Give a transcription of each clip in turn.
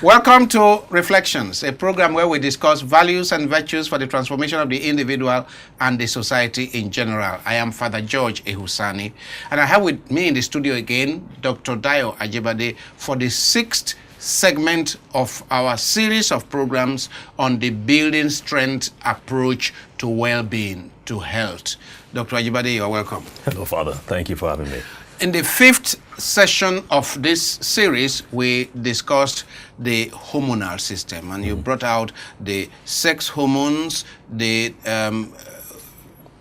Welcome to Reflections, a program where we discuss values and virtues for the transformation of the individual and the society in general. I am Father George Ehusani, and I have with me in the studio again Dr. Dayo Ajibade for the sixth segment of our series of programs on the building strength approach to well-being, to health. Dr. Ajibade, you are welcome. Hello, Father. Thank you for having me. In the fifth session of this series, we discussed the hormonal system, and you brought out the sex hormones, the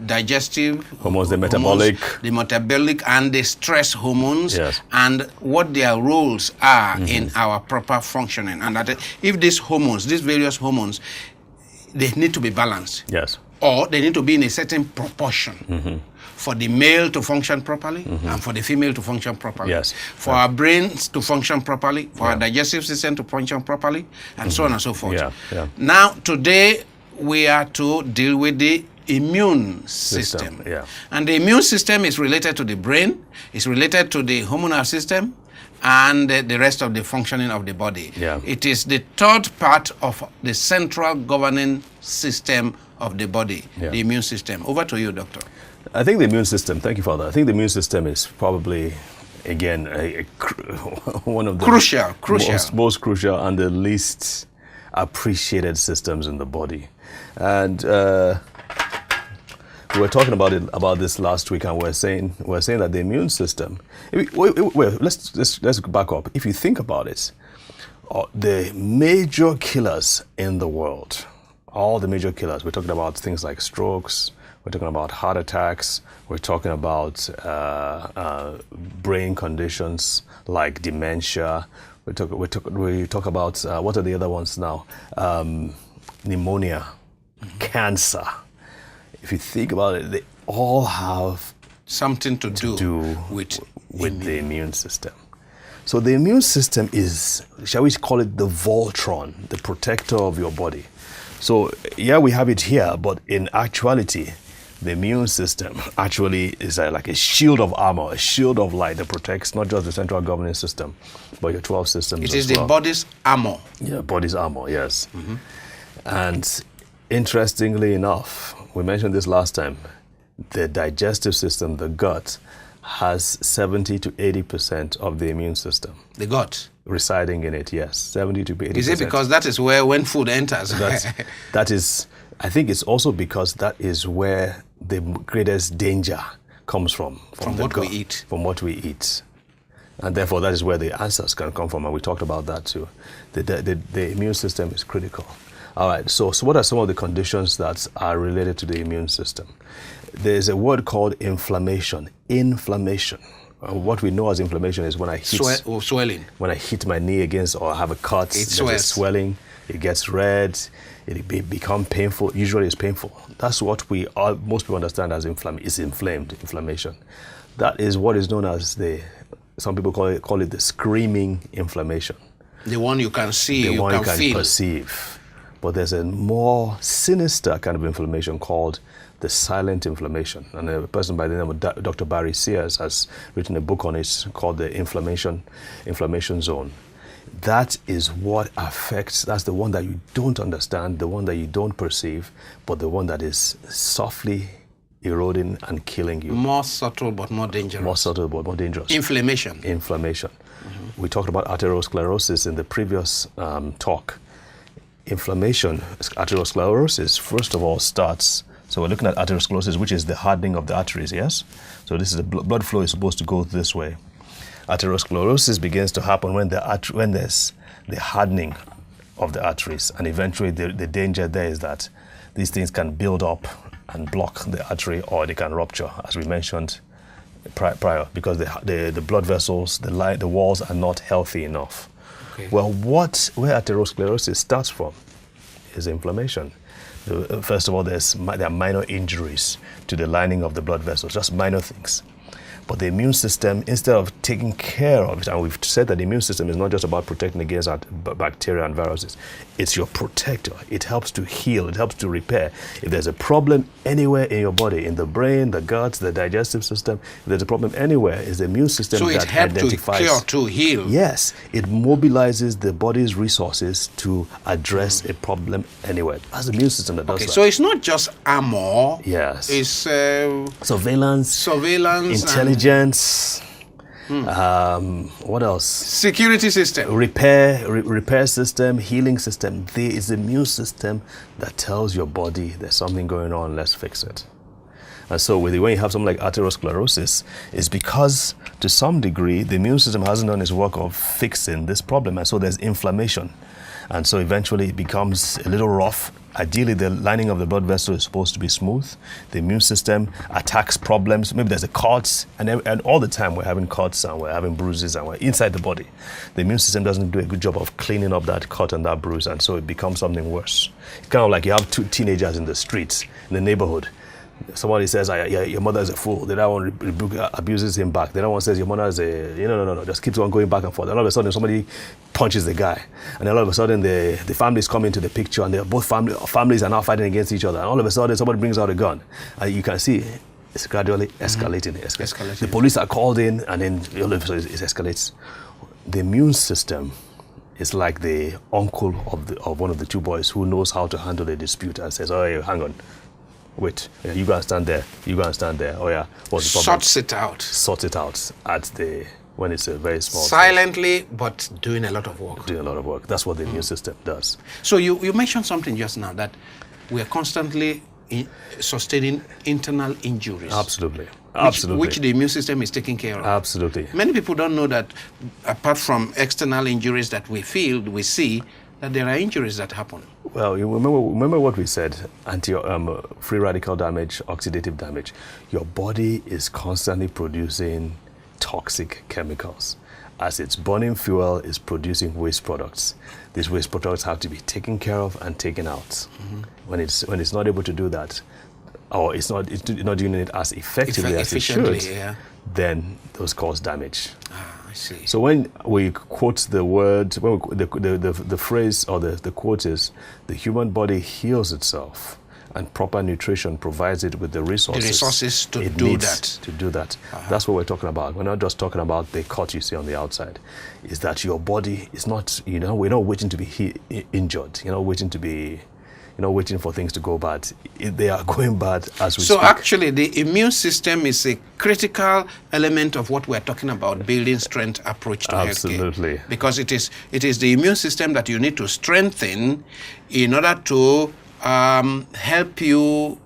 digestive hormones, the metabolic, and the stress hormones, yes, and what their roles are in our proper functioning. And that if these hormones, these various hormones, they need to be balanced. Yes. Or they need to be in a certain proportion for the male to function properly and for the female to function properly. Yes. For our brains to function properly, for our digestive system to function properly, and so on and so forth. Yeah. Yeah. Now, today, we are to deal with the immune system. Yeah. And the immune system is related to the brain, it's related to the hormonal system, and the rest of the functioning of the body. Yeah. It is the third part of the central governing system of the body, the immune system. Over to you, Doctor. I think the immune system, thank you, Father. I think the immune system is probably, again, one of the most crucial and the least appreciated systems in the body. And we were talking about this last week, and we're saying that the immune system. Let's back up. If you think about it, the major killers in the world, all the major killers. We're talking about things like strokes. We're talking about heart attacks. We're talking about brain conditions like dementia. We talk about what are the other ones now? Pneumonia, cancer. If you think about it, they all have something to do with the immune system. So the immune system is, shall we call it the Voltron, the protector of your body. So yeah, we have it here, but in actuality, the immune system actually is like a shield of armor, a shield of light that protects not just the central governing system, but your 12 systems as well. It is the body's armor. Yeah, body's armor, yes. And interestingly enough, we mentioned this last time, the digestive system, the gut, has 70 to 80% of the immune system. The gut? Residing in it, yes. 70 to 80%. Is it because that is where when food enters? That is, I think it's also because that is where the greatest danger comes from what we eat. From what we eat. And therefore, that is where the answers can come from, and we talked about that too. The immune system is critical. All right, so what are some of the conditions that are related to the immune system? There's a word called inflammation. Inflammation. What we know as inflammation is when I hit swelling. When I hit my knee against or I have a cut, there's swelling, it gets red, it becomes painful. Usually it's painful. That's what most people understand as inflammation. That is what is known as some people call it the screaming inflammation. The one you can see, the one you can feel. Perceive. But there's a more sinister kind of inflammation called the silent inflammation. And a person by the name of Dr. Barry Sears has written a book on it called the inflammation zone. That is what affects, that's the one that you don't understand, the one that you don't perceive, but the one that is softly eroding and killing you. More subtle but more dangerous. More subtle but more dangerous. Inflammation. We talked about atherosclerosis in the previous talk. Inflammation, atherosclerosis, first of all starts, so we're looking at atherosclerosis, which is the hardening of the arteries, yes? So this is the blood flow is supposed to go this way. Atherosclerosis begins to happen when there's the hardening of the arteries, and eventually the danger there is that these things can build up and block the artery, or they can rupture, as we mentioned prior, because the blood vessels, the walls are not healthy enough. Okay. Well, where atherosclerosis starts from is inflammation. First of all, there are minor injuries to the lining of the blood vessels, just minor things. But the immune system, instead of taking care of it, and we've said that the immune system is not just about protecting against bacteria and viruses, it's your protector. It helps to heal, it helps to repair. If there's a problem anywhere in your body, in the brain, the guts, the digestive system, if there's a problem anywhere, it's the immune system So that it helps to identifies. cure, to heal. Yes, it mobilizes the body's resources to address a problem anywhere. That's the immune system that does Okay, that. so it's not just armor. Yes. It's Surveillance, surveillance, intelligence, what else? security system. Repair system, healing system. There is an immune system that tells your body there's something going on, let's fix it. And so when you have something like atherosclerosis, it's because to some degree the immune system hasn't done its work of fixing this problem, and so there's inflammation. And so eventually it becomes a little rough. Ideally, the lining of the blood vessel is supposed to be smooth. The immune system attacks problems. Maybe there's a cut, and all the time we're having cuts and we're having bruises and we're inside the body. The immune system doesn't do a good job of cleaning up that cut and that bruise, and so it becomes something worse. It's kind of like you have two teenagers in the streets, in the neighborhood. Somebody says, your mother is a fool. The other one abuses him back. The other one says, your mother is a, no, just keeps on going back and forth. And all of a sudden, somebody punches the guy. And then all of a sudden, the families come into the picture, and both families are now fighting against each other. And all of a sudden, somebody brings out a gun. And you can see it's gradually escalating. Escalating. The police are called in, and then all of a sudden, it escalates. The immune system is like the uncle of one of the two boys who knows how to handle a dispute and says, oh, yeah, hang on. Wait, you go and stand there. You go and stand there. Oh yeah, what's the problem? Sorts it out. Sort it out when it's a very small. Silently, but doing a lot of work. Doing a lot of work. That's what the immune system does. So you mentioned something just now that we are constantly sustaining internal injuries. Absolutely. Which the immune system is taking care of. Absolutely. Many people don't know that apart from external injuries that we feel, we see, that there are injuries that happen. Well, you remember what we said, free radical damage, oxidative damage. Your body is constantly producing toxic chemicals. As it's burning fuel, it's producing waste products. These waste products have to be taken care of and taken out. Mm-hmm. When it's not able to do that, or it's not doing it as effectively as it should, then those cause damage. I see. So when we quote the word, the phrase or the quote is, the human body heals itself, and proper nutrition provides it with the resources to do that. To do that. That's what we're talking about. We're not just talking about the cut you see on the outside. Is that your body is not, we're not waiting to be injured. You're not waiting for things to go bad. They are going bad as we speak. So actually, the immune system is a critical element of what we're talking about, building strength approach to healthcare. Absolutely. Because it is the immune system that you need to strengthen in order to help you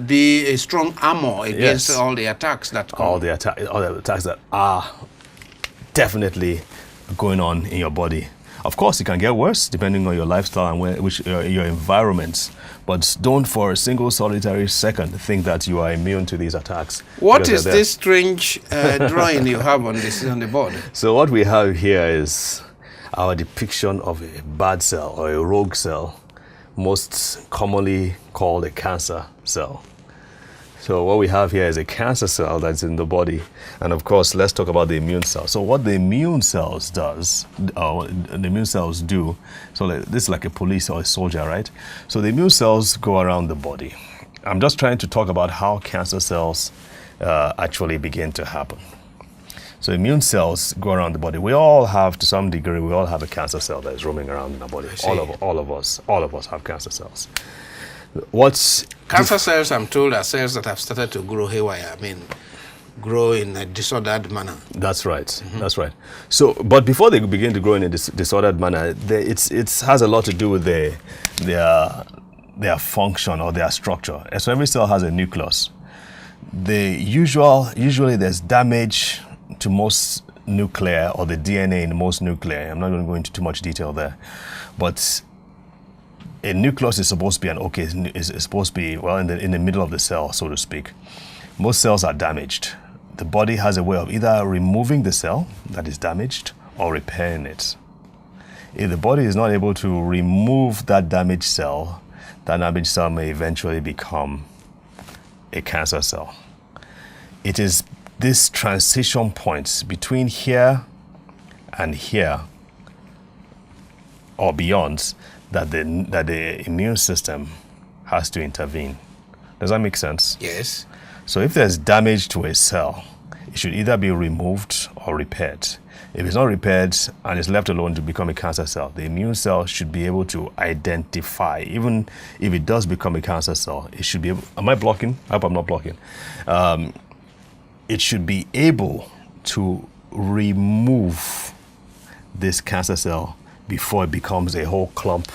be a strong armor against all the attacks that come. All the attacks that are definitely going on in your body. Of course, it can get worse depending on your lifestyle and your environment. But don't for a single solitary second think that you are immune to these attacks. What is this strange drawing you have on the board? So what we have here is our depiction of a bad cell or a rogue cell, most commonly called a cancer cell. So what we have here is a cancer cell that's in the body. And of course, let's talk about the immune cell. So what the immune cells do, so this is like a police or a soldier, right? So the immune cells go around the body. I'm just trying to talk about how cancer cells actually begin to happen. So immune cells go around the body. We all have, to some degree, we all have a cancer cell that is roaming around in our body. All of us have cancer cells. Cancer cells, I'm told, are cells that have started to grow haywire. Grow in a disordered manner. That's right. Mm-hmm. That's right. So, but before they begin to grow in a disordered manner, it has a lot to do with their function or their structure. So every cell has a nucleus. Usually there's damage to most nuclei or the DNA in most nuclei. I'm not going to go into too much detail there, but a nucleus is supposed to be is supposed to be in the middle of the cell, so to speak. Most cells are damaged. The body has a way of either removing the cell that is damaged or repairing it. If the body is not able to remove that damaged cell may eventually become a cancer cell. It is this transition point between here and here or beyond that the immune system has to intervene. Does that make sense? Yes. So if there's damage to a cell, it should either be removed or repaired. If it's not repaired and it's left alone to become a cancer cell, the immune cell should be able to identify, even if it does become a cancer cell, it should be able, am I blocking? I hope I'm not blocking. It should be able to remove this cancer cell before it becomes a whole clump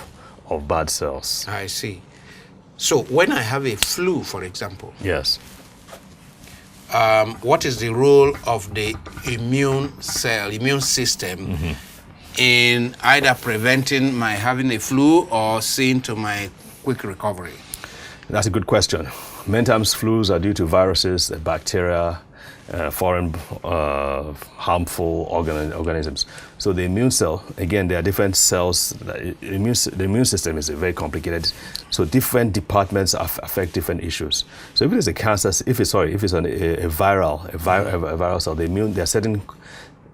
of bad cells. I see. So when I have a flu, for example, Yes. What is the role of the immune system in either preventing my having a flu or seeing to my quick recovery? That's a good question. Many times flus are due to viruses, bacteria, foreign harmful organisms. So the immune cell, again, there are different cells. The immune system is very complicated. So different departments affect different issues. So if it is a cancer, if it's a viral cell, there are certain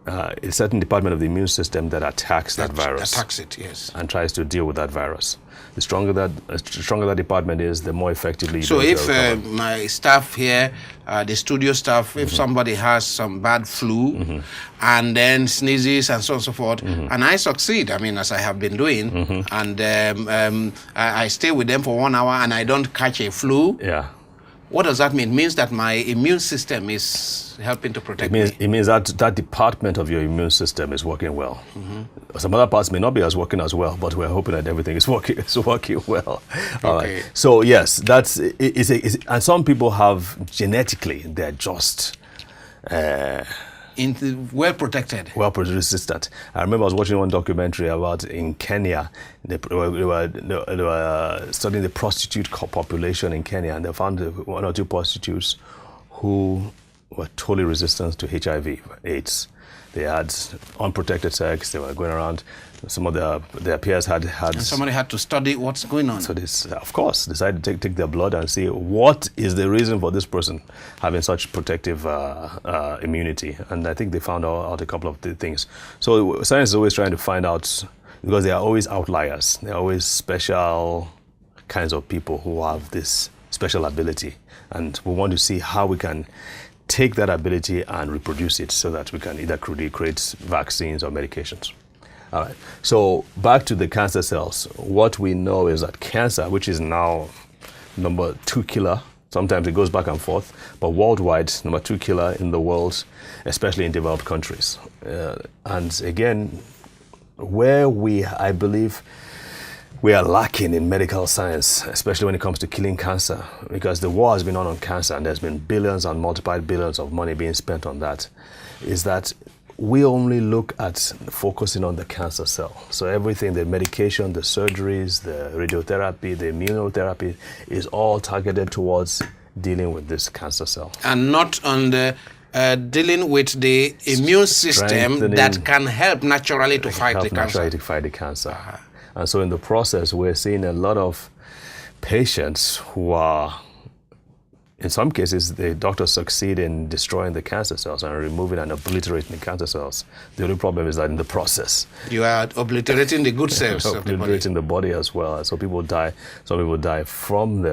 a certain department of the immune system that attacks that virus. Attacks it, yes. And tries to deal with that virus. The stronger that department is, the more effectively. So if my staff here, the studio staff, if somebody has some bad flu and then sneezes and so on and so forth, and I succeed, I mean, as I have been doing, and I stay with them for 1 hour and I don't catch a flu. Yeah. What does that mean? It means that my immune system is helping to protect me. It means that that department of your immune system is working well. Some other parts may not be working as well, but we're hoping that everything is working well. All right. So yes, and some people have genetically, they're just well protected. Well resistant. I remember I was watching one documentary about in Kenya. They were studying the prostitute population in Kenya, and they found 1 or 2 prostitutes who were totally resistant to HIV/AIDS. They had unprotected sex. They were going around. Some of their peers had. And somebody had to study what's going on. So this, of course, decided to take their blood and see what is the reason for this person having such protective immunity. And I think they found out a couple of things. So science is always trying to find out, because there are always outliers. There are always special kinds of people who have this special ability. And we want to see how we can take that ability and reproduce it so that we can either create vaccines or medications. All right. So back to the cancer cells. What we know is that cancer, which is now number 2 killer, sometimes it goes back and forth, but worldwide, number 2 killer in the world, especially in developed countries. And again, where I believe we are lacking in medical science, especially when it comes to killing cancer, because the war has been on cancer and there's been billions and multiplied billions of money being spent on that, is that we only look at focusing on the cancer cell. So everything, the medication, the surgeries, the radiotherapy, the immunotherapy is all targeted towards dealing with this cancer cell. And not on the dealing with the immune system that can help naturally to fight the cancer. Naturally to fight the cancer. And so in the process, we're seeing a lot of patients who are, in some cases, the doctors succeed in destroying the cancer cells and removing and obliterating the cancer cells. The only problem is that in the process, you are obliterating the good cells of the body. Obliterating the body as well. So people die. Some people die from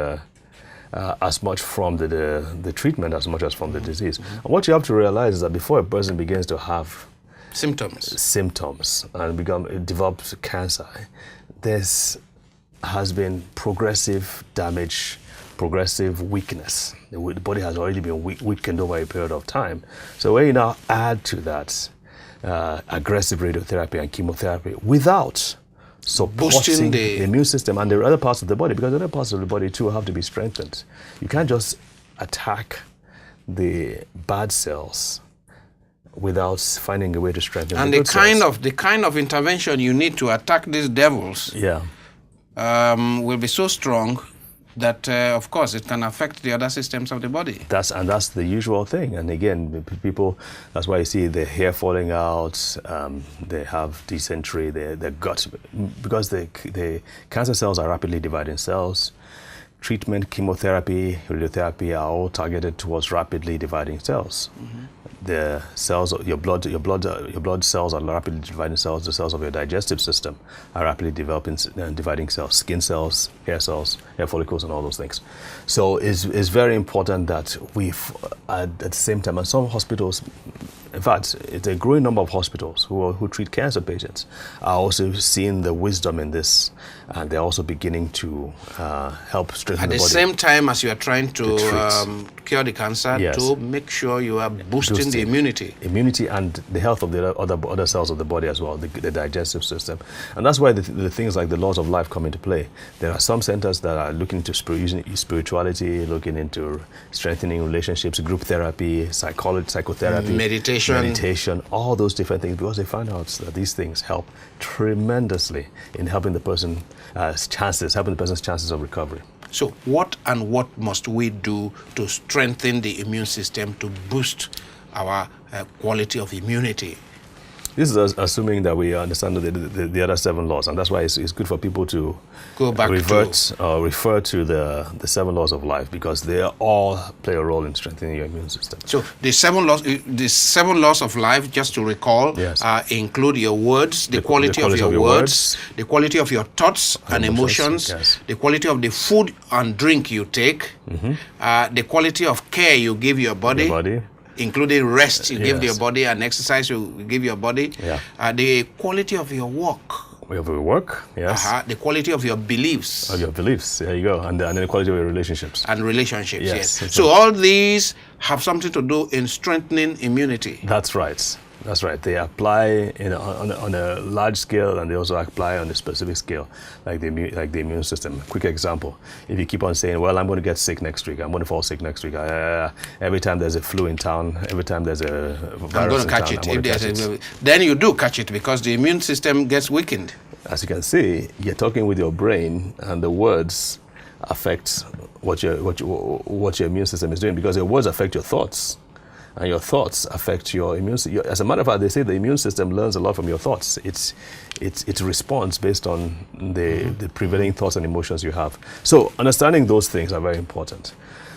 as much from the treatment as much as from the disease. And what you have to realize is that before a person begins to have symptoms and develops cancer, there has been progressive damage, progressive weakness. The body has already been weakened over a period of time. So when you now add to that aggressive radiotherapy and chemotherapy without supporting the immune system and the other parts of the body, because the other parts of the body too have to be strengthened. You can't just attack the bad cells without finding a way to strengthen and the good cells. The kind of intervention you need to attack these devils will be so strong that, of course, it can affect the other systems of the body. That's the usual thing. And again, people, that's why you see the hair falling out, they have dysentery, their gut, because the cancer cells are rapidly dividing cells, treatment, chemotherapy, radiotherapy are all targeted towards rapidly dividing cells. The cells, your blood cells are rapidly dividing cells. The cells of your digestive system are rapidly dividing cells. Skin cells, hair follicles, and all those things. So it's very important that at the same time, and some hospitals, in fact, it's a growing number of hospitals who treat cancer patients are also seeing the wisdom in this, and they're also beginning to help strengthen the body. At the same time as you are trying to cure the cancer, Yes. to make sure you are boosting the immunity. Immunity and the health of the other cells of the body as well, the digestive system. And that's why the things like the laws of life come into play. There are some centers that are looking into spirituality, looking into strengthening relationships, group therapy, psychotherapy, meditation, all those different things, because they find out that these things help tremendously in helping the person's chances of recovery. So what must we do to strengthen the immune system to boost our quality of immunity? This is assuming that we understand the other 7 laws, and that's why it's good for people to go back refer to the 7 laws of life, because they all play a role in strengthening your immune system. So the 7 laws of life, just to recall, Yes. include your words, the quality of your words, the quality of your thoughts and emotions, yes. the quality of the food and drink you take, the quality of care you give your body, including rest you give Yes. your body and exercise you give your body, the quality of your work. Of your work, yes. The quality of your beliefs. Of your beliefs, there you go. And then the quality of your relationships. And relationships, Yes. So all these have something to do in strengthening immunity. That's right. That's right. They apply on a large scale, and they also apply on a specific scale, like the immune system. Quick example: if you keep on saying, "Well, I'm going to get sick next week. I'm going to fall sick next week." Every time there's a flu in town, every time there's a virus I'm going to in catch town, it. Then you do catch it, because the immune system gets weakened. As you can see, you're talking with your brain, and the words affect what your immune system is doing, because your words affect your thoughts. And your thoughts affect your immune system. As a matter of fact, they say the immune system learns a lot from your thoughts. It responds based on the prevailing thoughts and emotions you have. So understanding those things are very important.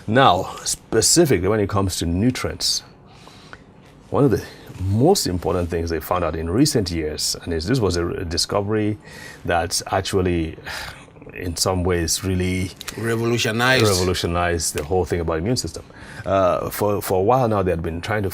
Now, specifically when it comes to nutrients, one of the most important things they found out in recent years, and this was a discovery that actually, in some ways, really revolutionized the whole thing about the immune system. For a while now, they had been trying to